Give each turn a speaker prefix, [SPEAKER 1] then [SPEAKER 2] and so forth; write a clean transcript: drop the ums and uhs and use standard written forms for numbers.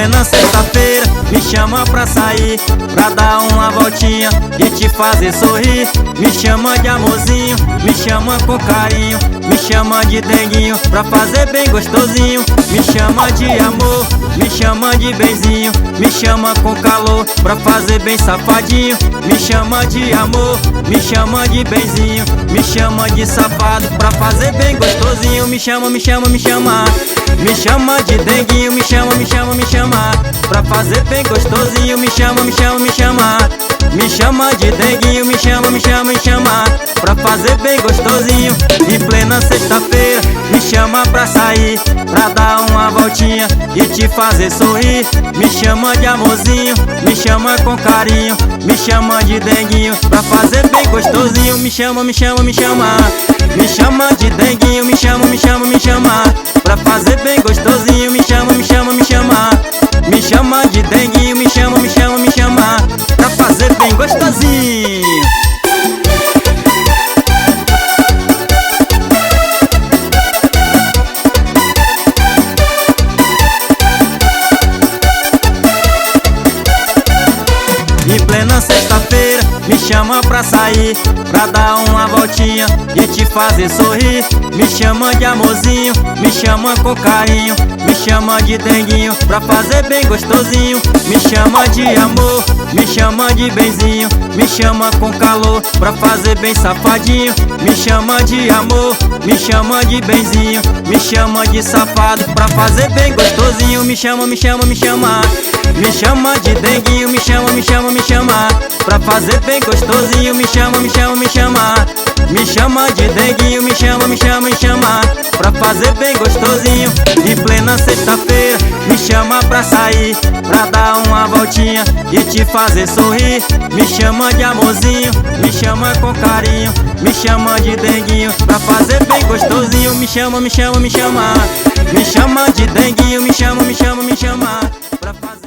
[SPEAKER 1] plena sexta-feira me chama pra sair, pra dar uma voltinha e te fazer sorrir. Me chama de amorzinho, me chama com carinho, me chama de denguinho, pra fazer bem gostosinho. Me chama de amor, me chama de benzinho, me chama com calor, pra fazer bem safadinho. Me chama de amor, me chama de benzinho, me chama de safado, pra fazer bem gostosinho. Me chama, me chama, me chama, me chama de denguinho, me chama, me chama, me chama, pra fazer bem gostosinho. Me chama, me chama, me chama, me chama de denguinho, me chama, me chama, me chama, pra fazer bem gostosinho. Em plena sexta-feira me chama pra sair, pra dar uma voltinha e te fazer sorrir. Me chama de amorzinho, me chama com carinho, me chama de denguinho, pra fazer bem gostosinho. Me chama, me chama, me chama, me chama de denguinho, me chama, me chama, me chama, pra fazer bem gostosinho. Me chama, me chama, me chama, me chama de denguinho, me chama, me chama, me chama, pra fazer bem gostosinho. Em plena sexta-feira me chama pra sair, pra dar uma voltinha e te fazer sorrir. Me chama de amorzinho, me chama com carinho, me chama de denguinho, pra fazer bem gostosinho. Me chama de amor, me chama de benzinho, me chama com calor, pra fazer bem safadinho. Me chama de amor, me chama de benzinho, me chama de safado, pra fazer bem gostosinho. Me chama, me chama, me chama, me chama de denguinho, me chama, me chama, me chama, pra fazer bem gostosinho. Me chama, me chama, me chama, me chama de denguinho, me chama, me chama, me chama, pra fazer bem gostosinho. Em plena sexta-feira me chama pra sair, pra dar uma voltinha e te fazer sorrir. Me chama de amorzinho, me chama com carinho, me chama de denguinho, pra fazer bem gostosinho. Me chama, me chama, me chama, me chama de denguinho, me chama, me chama, me chama, pra fazer